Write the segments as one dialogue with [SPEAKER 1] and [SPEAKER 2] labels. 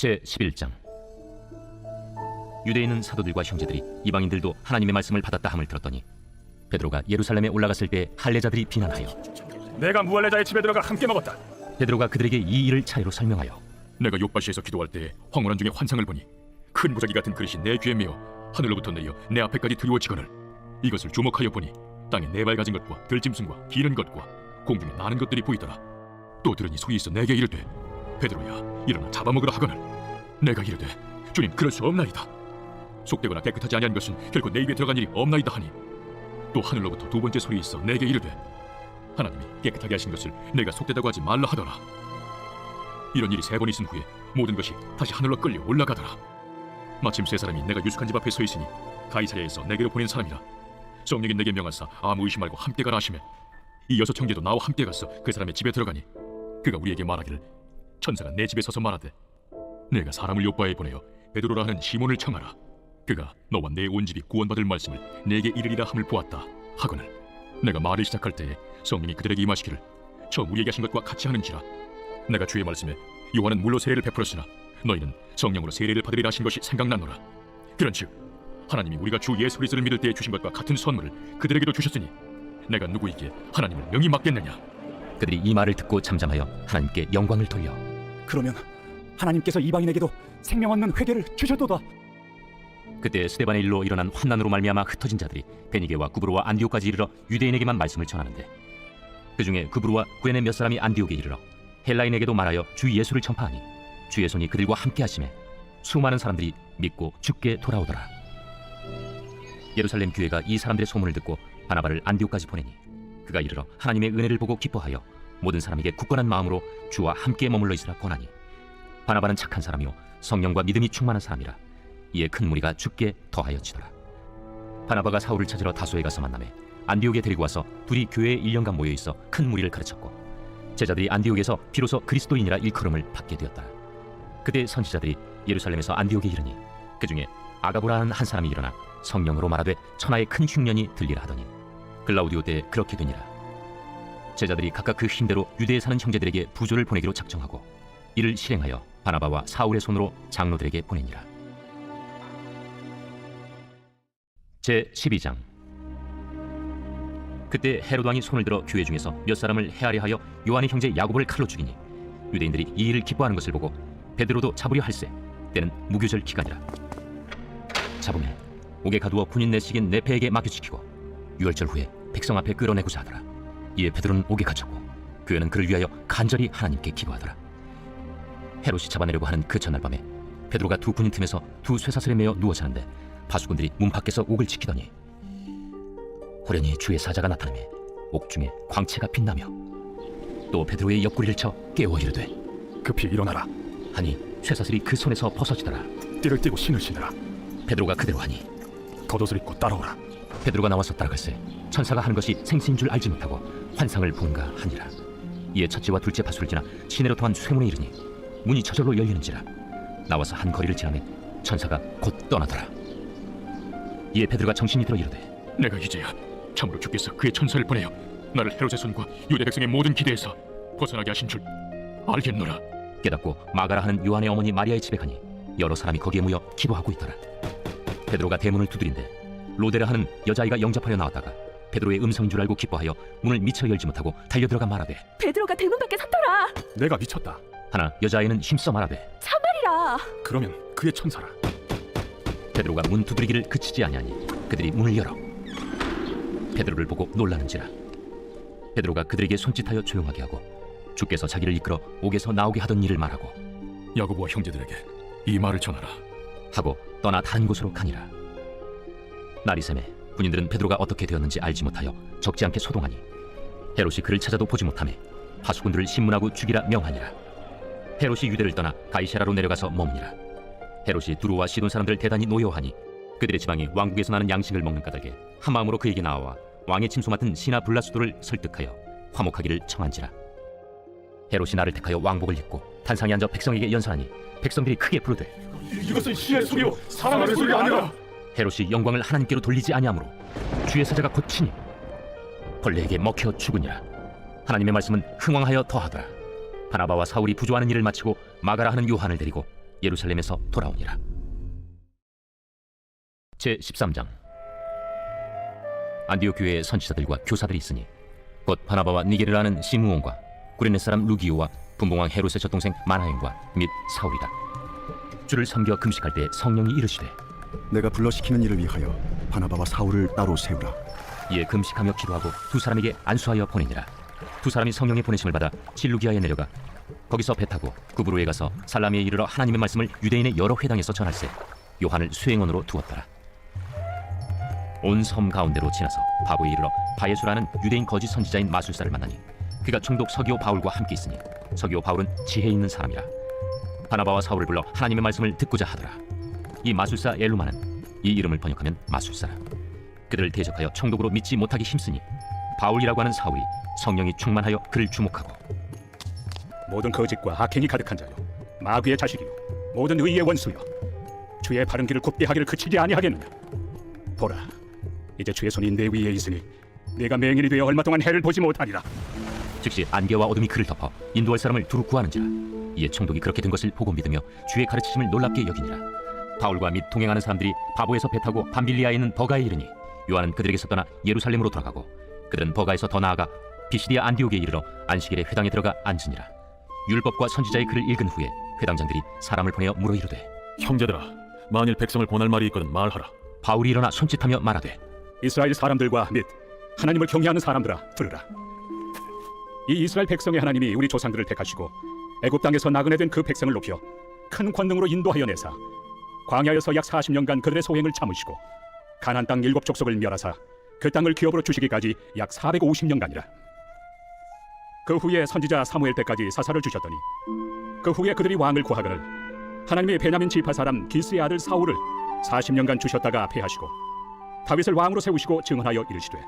[SPEAKER 1] 제11장. 유대에 있는 사도들과 형제들이 이방인들도 하나님의 말씀을 받았다 함을 들었더니 베드로가 예루살렘에 올라갔을 때 할례자들이 비난하여
[SPEAKER 2] 내가 무할례자의 집에 들어가 함께 먹었다.
[SPEAKER 1] 베드로가 그들에게 이 일을 차례로 설명하여
[SPEAKER 3] 내가 요바시에서 기도할 때 황홀한 중에 환상을 보니 큰 무더기 같은 그릇이 내 귀에 메어 하늘로부터 내려 내 앞에까지 드리워지거늘 이것을 주목하여 보니 땅에 네 발 가진 것과 들짐승과 기는 것과 공중에 나는 것들이 보이더라. 또 들으니 소리 있어 내게 이르되 베드로야 일어나 잡아먹으라 하거늘 내가 이르되 주님 그럴 수 없나이다. 속되거나 깨끗하지 아니한 것은 결코 내 입에 들어간 일이 없나이다 하니 또 하늘로부터 두 번째 소리 있어 내게 이르되 하나님이 깨끗하게 하신 것을 내가 속되다고 하지 말라 하더라. 이런 일이 세 번 있은 후에 모든 것이 다시 하늘로 끌려 올라가더라. 마침 세 사람이 내가 유숙한 집 앞에 서 있으니 가이사랴에서 내게로 보낸 사람이라. 성령이 내게 명하사 아무 의심 말고 함께 가라 하시매 이 여섯 형제도 나와 함께 가서 그 사람의 집에 들어가니 그가 우리에게 말하기를 천사가 내 집에 서서 말하되 내가 사람을 요바에 보내어 베드로라 하는 시몬을 청하라. 그가 너와 내 온 집이 구원받을 말씀을 내게 이르리라 함을 보았다 하거늘 내가 말을 시작할 때에 성령이 그들에게 임하시기를 처음 우리에게 하신 것과 같이 하는지라. 내가 주의 말씀에 요한은 물로 세례를 베풀었으나 너희는 성령으로 세례를 받으리라 하신 것이 생각나노라. 그런즉 하나님이 우리가 주 예수 그리스도를 믿을 때에 주신 것과 같은 선물을 그들에게도 주셨으니 내가 누구에게 하나님을 명히 맡겠느냐.
[SPEAKER 1] 그들이 이 말을 듣고 잠잠하여 하나님께 영광을 돌려
[SPEAKER 4] 그러면 하나님께서 이방인에게도 생명 얻는 회개를 주셨도다.
[SPEAKER 1] 그때 스데반의 일로 일어난 환난으로 말미암아 흩어진 자들이 베니게와 구브로와 안디옥까지 이르러 유대인에게만 말씀을 전하는데 그 중에 구브로와 구레네 몇 사람이 안디옥에 이르러 헬라인에게도 말하여 주 예수를 전파하니 주의 손이 그들과 함께 하심에 수많은 사람들이 믿고 주께 돌아오더라. 예루살렘 교회가 이 사람들의 소문을 듣고 바나바를 안디옥까지 보내니 그가 이르러 하나님의 은혜를 보고 기뻐하여 모든 사람에게 굳건한 마음으로 주와 함께 머물러 있으라 권하니 바나바는 착한 사람이요 성령과 믿음이 충만한 사람이라. 이에 큰 무리가 주께 더하여지더라. 바나바가 사울을 찾으러 다소에 가서 만나매 안디옥에 데리고 와서 둘이 교회에 1년간 모여 있어 큰 무리를 가르쳤고 제자들이 안디옥에서 비로소 그리스도인이라 일컬음을 받게 되었더라. 그때 선지자들이 예루살렘에서 안디옥에 이르니 그 중에 아가보라는 한 사람이 일어나 성령으로 말하되 천하의 큰 흉년이 들리라 하더니 글라우디오 때 그렇게 되니라. 제자들이 각각 그 힘대로 유대에 사는 형제들에게 부조를 보내기로 작정하고 이를 실행하여 바나바와 사울의 손으로 장로들에게 보내니라. 제12장. 그때 헤롯 왕이 손을 들어 교회 중에서 몇 사람을 헤아려 하여 요한의 형제 야곱을 칼로 죽이니 유대인들이 이 일을 기뻐하는 것을 보고 베드로도 잡으려 할세 때는 무교절 기간이라. 잡음에 옥에 가두어 군인 내식인 네페에게 맡겨지키고 유월절 후에 백성 앞에 끌어내고자 하더라. 이에 베드로는 옥에 갇혔고 교회는 그를 위하여 간절히 하나님께 기도하더라. 헤롯이 잡아내려고 하는 그 전날 밤에 베드로가 두 군인 틈에서 두 쇠사슬에 매어 누워 자는데 바수꾼들이 문 밖에서 옥을 지키더니 호련히 주의 사자가 나타나며 옥중에 광채가 빛나며 또 베드로의 옆구리를 쳐 깨워 이르되
[SPEAKER 2] 급히 일어나라.
[SPEAKER 1] 하니 쇠사슬이 그 손에서 벗어지더라.
[SPEAKER 2] 띠를 띠고 신을 신으라.
[SPEAKER 1] 베드로가 그대로 하니
[SPEAKER 2] 겉옷을 입고 따라오라.
[SPEAKER 1] 베드로가 나와서 따라갈새 천사가 하는 것이 생시인 줄 알지 못하고 환상을 본가 하니라. 이에 첫째와 둘째 바수를 지나 시내로 통한 쇠문에 이르니 문이 저절로 열리는지라. 나와서 한 거리를 지나매 천사가 곧 떠나더라. 이에 베드로가 정신이 들어 이르되
[SPEAKER 3] 내가 이제야 참으로 주께서 그의 천사를 보내어 나를 헤롯의 손과 유대 백성의 모든 기대에서 벗어나게 하신 줄 알겠노라.
[SPEAKER 1] 깨닫고 마가라 하는 요한의 어머니 마리아의 집에 가니 여러 사람이 거기에 모여 기도하고 있더라. 베드로가 대문을 두드린데 로데라 하는 여자아이가 영접하여 나왔다가 베드로의 음성인 줄 알고 기뻐하여 문을 미처 열지 못하고 달려들어가 말하되
[SPEAKER 5] 베드로가 대문 밖에 섰더라.
[SPEAKER 2] 내가 미쳤다.
[SPEAKER 1] 하나 여자아이는 힘써 말하되
[SPEAKER 5] 참말이라.
[SPEAKER 2] 그러면 그의 천사라.
[SPEAKER 1] 베드로가 문 두드리기를 그치지 아니하니 그들이 문을 열어 베드로를 보고 놀라는지라. 베드로가 그들에게 손짓하여 조용하게 하고 주께서 자기를 이끌어 옥에서 나오게 하던 일을 말하고
[SPEAKER 3] 야고보와 형제들에게 이 말을 전하라
[SPEAKER 1] 하고 떠나 다른 곳으로 가니라. 날이 새매 군인들은 베드로가 어떻게 되었는지 알지 못하여 적지 않게 소동하니 헤롯이 그를 찾아도 보지 못하매 하수군들을 신문하고 죽이라 명하니라. 헤롯이 유대를 떠나 가이사랴로 내려가서 머무니라. 헤롯이 두로와 시돈 사람들 대단히 노여워하니 그들의 지방이 왕국에서 나는 양식을 먹는 까닭에 한 마음으로 그에게 나와 왕의 침소 맡은 시나 블라수도를 설득하여 화목하기를 청한지라. 헤롯이 나를 택하여 왕복을 입고 단상에 앉아 백성에게 연설하니 백성들이 크게 부르되
[SPEAKER 2] 이것은 신의 소리요 사람의 소리가 아니라.
[SPEAKER 1] 헤롯이 영광을 하나님께로 돌리지 아니하므로 주의 사자가 곧 치니 벌레에게 먹혀 죽으니라. 하나님의 말씀은 흥왕하여 더하더라. 바나바와 사울이 부조하는 일을 마치고 마가라 하는 요한을 데리고 예루살렘에서 돌아오니라. 제 13장. 안디옥 교회에 선지자들과 교사들이 있으니 곧 바나바와 니게를 아는 시므온과 구레네 사람 루기오와 분봉왕 헤롯의 젖동생 마나행과 및 사울이다. 주를 섬겨 금식할 때 성령이 이르시되
[SPEAKER 6] 내가 불러시키는 일을 위하여 바나바와 사울을 따로 세우라.
[SPEAKER 1] 이에 금식하며 기도하고 두 사람에게 안수하여 보내니라. 두 사람이 성령의 보내심을 받아 실루기아에 내려가 거기서 배 타고 구브로에 가서 살라미에 이르러 하나님의 말씀을 유대인의 여러 회당에서 전할세 요한을 수행원으로 두었더라. 온 섬 가운데로 지나서 바보에 이르러 바예수라는 유대인 거짓 선지자인 마술사를 만나니 그가 총독 서기오 바울과 함께 있으니 서기오 바울은 지혜 있는 사람이라. 바나바와 사울을 불러 하나님의 말씀을 듣고자 하더라. 이 마술사 엘루마는 이 이름을 번역하면 마술사라. 그들을 대적하여 총독으로 믿지 못하기 힘쓰니 바울이라고 하는 사울이 성령이 충만하여 그를 주목하고
[SPEAKER 4] 모든 거짓과 악행이 가득한 자요 마귀의 자식이요 모든 의의 원수요 주의 바른 길을 굽게 하기를 그치지 아니하겠느냐. 보라, 이제 주의 손이 내 위에 있으니 네가 맹인이 되어 얼마 동안 해를 보지 못하리라.
[SPEAKER 1] 즉시 안개와 어둠이 그를 덮어 인도할 사람을 두루 구하는지라. 이에 총독이 그렇게 된 것을 보고 믿으며 주의 가르치심을 놀랍게 여기니라. 바울과 및 동행하는 사람들이 바보에서 배 타고 밤빌리아에 있는 버가에 이르니 요한은 그들에게서 떠나 예루살렘으로 돌아가고 그들은 버가에서 더 나아가 비시디아 안디옥에 이르러 안식일에 회당에 들어가 앉으니라. 율법과 선지자의 글을 읽은 후에 회당장들이 사람을 보내어 물어 이르되
[SPEAKER 2] 형제들아, 만일 백성을 보낼 말이 있거든 말하라.
[SPEAKER 1] 바울이 일어나 손짓하며 말하되
[SPEAKER 4] 이스라엘 사람들과 및 하나님을 경외하는 사람들아 들으라. 이 이스라엘 백성의 하나님이 우리 조상들을 택하시고 애굽 땅에서 나그네 된 그 백성을 높여 큰 권능으로 인도하여 내사 광야에서 약 40년간 그들의 소행을 참으시고 가나안 땅 7 족속을 멸하사 그 땅을 기업으로 주시기까지 약 450년간이라. 그 후에 선지자 사무엘 때까지 사사를 주셨더니 그 후에 그들이 왕을 구하거늘 하나님이 베냐민 지파 사람 기스의 아들 사울을 40년간 주셨다가 패하시고 다윗을 왕으로 세우시고 증언하여 이르시되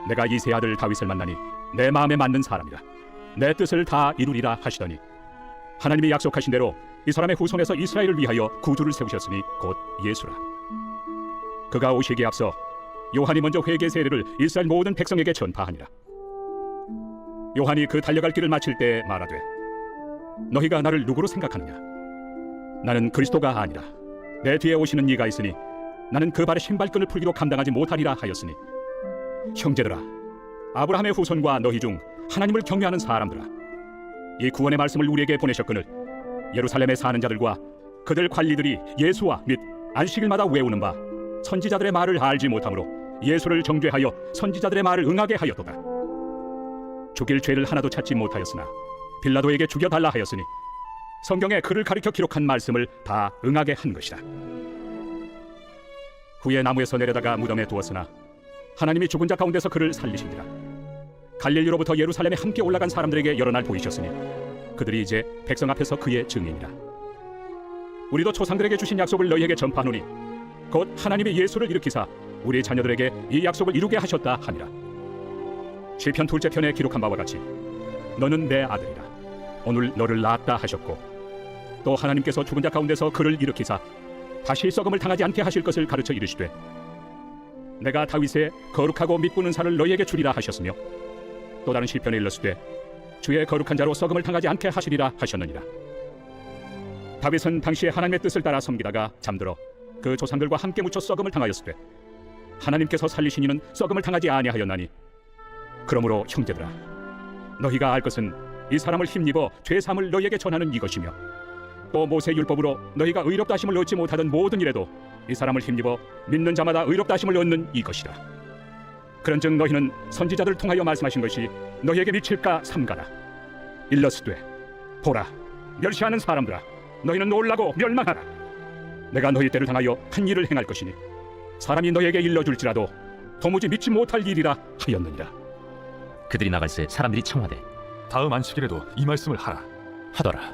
[SPEAKER 4] 내가 이 세 아들 다윗을 만나니 내 마음에 맞는 사람이라 내 뜻을 다 이루리라 하시더니 하나님이 약속하신 대로 이 사람의 후손에서 이스라엘을 위하여 구주를 세우셨으니 곧 예수라. 그가 오시기에 앞서 요한이 먼저 회개 세례를 이스라엘 모든 백성에게 전파하니라. 요한이 그 달려갈 길을 마칠 때 말하되 너희가 나를 누구로 생각하느냐. 나는 그리스도가 아니라 내 뒤에 오시는 이가 있으니 나는 그 발의 신발끈을 풀기로 감당하지 못하리라 하였으니 형제들아, 아브라함의 후손과 너희 중 하나님을 경외하는 사람들아, 이 구원의 말씀을 우리에게 보내셨거늘 예루살렘에 사는 자들과 그들 관리들이 예수와 및 안식일마다 외우는 바 선지자들의 말을 알지 못하므로 예수를 정죄하여 선지자들의 말을 응하게 하였도다. 죽일 죄를 하나도 찾지 못하였으나 빌라도에게 죽여달라 하였으니 성경에 그를 가리켜 기록한 말씀을 다 응하게 한 것이다. 후에 나무에서 내려다가 무덤에 두었으나 하나님이 죽은 자 가운데서 그를 살리시니라. 갈릴리로부터 예루살렘에 함께 올라간 사람들에게 여러 날 보이셨으니 그들이 이제 백성 앞에서 그의 증인이라. 우리도 조상들에게 주신 약속을 너희에게 전파하노니 곧 하나님이 예수를 일으키사 우리 자녀들에게 이 약속을 이루게 하셨다 하니라. 시편 2째 편에 기록한 바와 같이 너는 내 아들이라 오늘 너를 낳았다 하셨고 또 하나님께서 죽은 자 가운데서 그를 일으키사 다시 썩음을 당하지 않게 하실 것을 가르쳐 이르시되 내가 다윗의 거룩하고 믿부는 산을 너희에게 주리라 하셨으며 또 다른 시편에 일렀으되 주의 거룩한 자로 썩음을 당하지 않게 하시리라 하셨느니라. 다윗은 당시에 하나님의 뜻을 따라 섬기다가 잠들어 그 조상들과 함께 묻혀 썩음을 당하였으되 하나님께서 살리신 이는 썩음을 당하지 아니하였나니 그러므로 형제들아, 너희가 알 것은 이 사람을 힘입어 죄사함을 너희에게 전하는 이것이며 또 모세 율법으로 너희가 의롭다 하심을 얻지 못하던 모든 일에도 이 사람을 힘입어 믿는 자마다 의롭다 하심을 얻는 이것이라. 그런즉 너희는 선지자들을 통하여 말씀하신 것이 너희에게 미칠까 삼가라. 일러스되 보라, 멸시하는 사람들아, 너희는 놀라고 멸망하라. 내가 너희 때를 당하여 한 일을 행할 것이니 사람이 너희에게 일러줄지라도 도무지 믿지 못할 일이라 하였느니라.
[SPEAKER 1] 그들이 나갈새 사람들이 청하되
[SPEAKER 2] 다음 안식일에도 이 말씀을 하라
[SPEAKER 1] 하더라.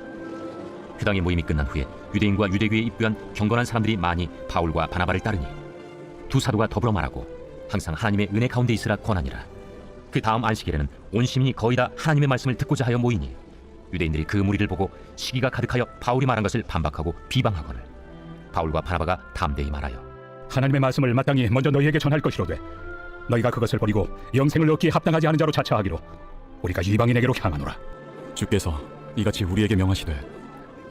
[SPEAKER 1] 회당의 모임이 끝난 후에 유대인과 유대교에 입교한 경건한 사람들이 많이 바울과 바나바를 따르니 두 사도가 더불어 말하고 항상 하나님의 은혜 가운데 있으라 권하니라. 그 다음 안식일에는 온 시민이 거의 다 하나님의 말씀을 듣고자 하여 모이니 유대인들이 그 무리를 보고 시기가 가득하여 바울이 말한 것을 반박하고 비방하거늘 바울과 바나바가 담대히 말하여
[SPEAKER 4] 하나님의 말씀을 마땅히 먼저 너희에게 전할 것이로되 너희가 그것을 버리고 영생을 얻기에 합당하지 않은 자로 자처하기로 우리가 이방인에게로 향하노라.
[SPEAKER 6] 주께서 이같이 우리에게 명하시되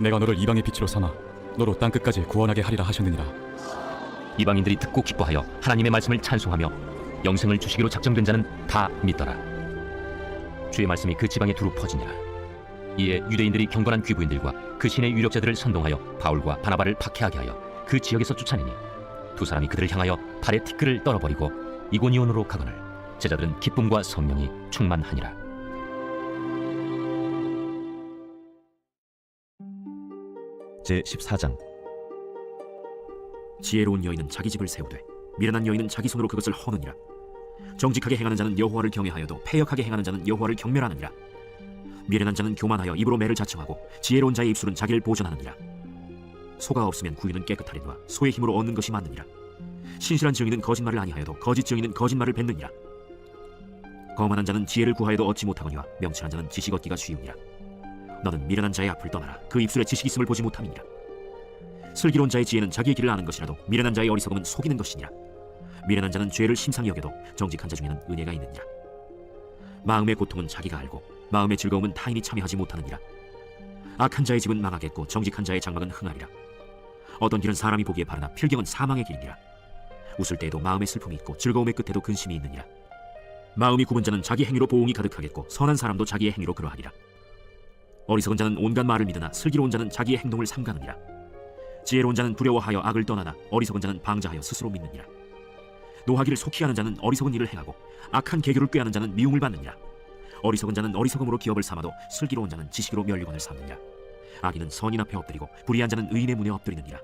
[SPEAKER 7] 내가 너를 이방의 빛으로 삼아 너로 땅 끝까지 구원하게 하리라 하셨느니라.
[SPEAKER 1] 이방인들이 듣고 기뻐하여 하나님의 말씀을 찬송하며 영생을 주시기로 작정된 자는 다 믿더라. 주의 말씀이 그 지방에 두루 퍼지니라. 이에 유대인들이 경건한 귀부인들과 그 신의 유력자들을 선동하여 바울과 바나바를 박해하게 하여 그 지역에서 쫓아내니 두 사람이 그들을 향하여 발에 티끌을 떨어버리고 이고니온으로 가거늘 제자들은 기쁨과 성령이 충만하니라.
[SPEAKER 8] 제14장.
[SPEAKER 9] 지혜로운 여인은 자기 집을 세우되 미련한 여인은 자기 손으로 그것을 허느니라. 정직하게 행하는 자는 여호와를 경외하여도 패역하게 행하는 자는 여호와를 경멸하느니라. 미련한 자는 교만하여 입으로 매를 자청하고 지혜로운 자의 입술은 자기를 보전하느니라. 소가 없으면 구유는 깨끗하리니와 소의 힘으로 얻는 것이 많느니라. 신실한 증인은 거짓말을 아니하여도 거짓 증인은 거짓말을 뱉느니라. 거만한 자는 지혜를 구하여도 얻지 못하거니와 명철한 자는 지식 얻기가 쉬우니라. 너는 미련한 자의 앞을 떠나라. 그 입술에 지식이 있음을 보지 못함이니라. 슬기로운 자의 지혜는 자기의 길을 아는 것이라도 미련한 자의 어리석음은 속이는 것이니라. 미련한 자는 죄를 심상히 여겨도 정직한 자 중에는 은혜가 있느니라. 마음의 고통은 자기가 알고 마음의 즐거움은 타인이 참여하지 못하느니라. 악한 자의 집은 망하겠고 정직한 자의 장막은 흥하리라. 어떤 길은 사람이 보기에 바르나 필경은 사망의 길이니라. 웃을 때에도 마음의 슬픔이 있고 즐거움의 끝에도 근심이 있느니라. 마음이 굽은 자는 자기 행위로 보응이 가득하겠고 선한 사람도 자기의 행위로 그러하리라. 어리석은 자는 온갖 말을 믿으나 슬기로운 자는 자기의 행동을 삼가느니라. 지혜로운 자는 두려워하여 악을 떠나나 어리석은 자는 방자하여 스스로 믿느니라. 노하기를 속히 하는 자는 어리석은 일을 행하고 악한 계교를 꾀하는 자는 미움을 받느니라. 어리석은 자는 어리석음으로 기업을 삼아도 슬기로운 자는 지식으로 면류관을 삼느니라. 악인은 선인 앞에 엎드리고 불의한 자는 의인의 문에 엎드리느니라.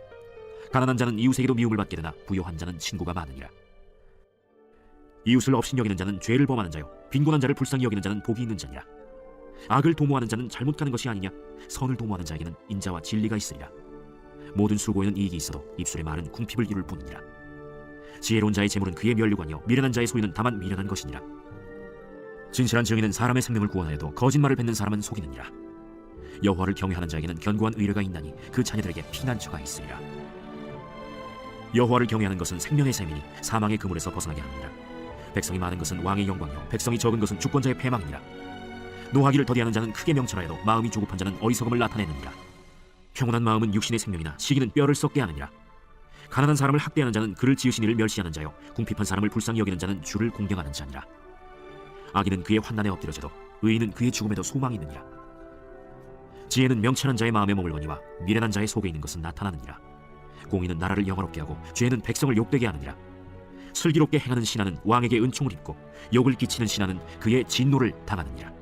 [SPEAKER 9] 가난한 자는 이웃에게도 미움을 받게 되나 부요한 자는 친구가 많으니라. 이웃을 업신여기는 자는 죄를 범하는 자요 빈곤한 자를 불쌍히 여기는 자는 복이 있는 자니라. 악을 도모하는 자는 잘못 가는 것이 아니냐. 선을 도모하는 자에게는 인자와 진리가 있으리라. 모든 술고에는 이익이 있어도 입술의 말은 궁핍을 이룰 뿐이니라. 지혜로운 자의 재물은 그의 면류관이요 미련한 자의 소유는 다만 미련한 것이니라. 진실한 증인은 사람의 생명을 구원하여도 거짓말을 뱉는 사람은 속이느니라. 여호와를 경외하는 자에게는 견고한 의뢰가 있나니 그 자녀들에게 피난처가 있으리라. 여호와를 경외하는 것은 생명의 셈이니 사망의 그물에서 벗어나게 하느니라. 백성이 많은 것은 왕의 영광이요 백성이 적은 것은 주권자의 패망이니라. 노하기를 더디하는 자는 크게 명철하여도 마음이 조급한 자는 어리석음을 나타내느니라. 평온한 마음은 육신의 생명이나 시기는 뼈를 썩게 하느니라. 가난한 사람을 학대하는 자는 그를 지으신 이를 멸시하는 자요 궁핍한 사람을 불쌍히 여기는 자는 주를 공경하는 자니라. 악인은 그의 환난에 엎드려져도 의인은 그의 죽음에도 소망이 있느니라. 지혜는 명철한 자의 마음에 머물거니와 미련한 자의 속에 있는 것은 나타나느니라. 공의는 나라를 영화롭게 하고 죄는 백성을 욕되게 하느니라. 슬기롭게 행하는 신하는 왕에게 은총을 입고 욕을 끼치는 신하는 그의 진노를 당하느니라.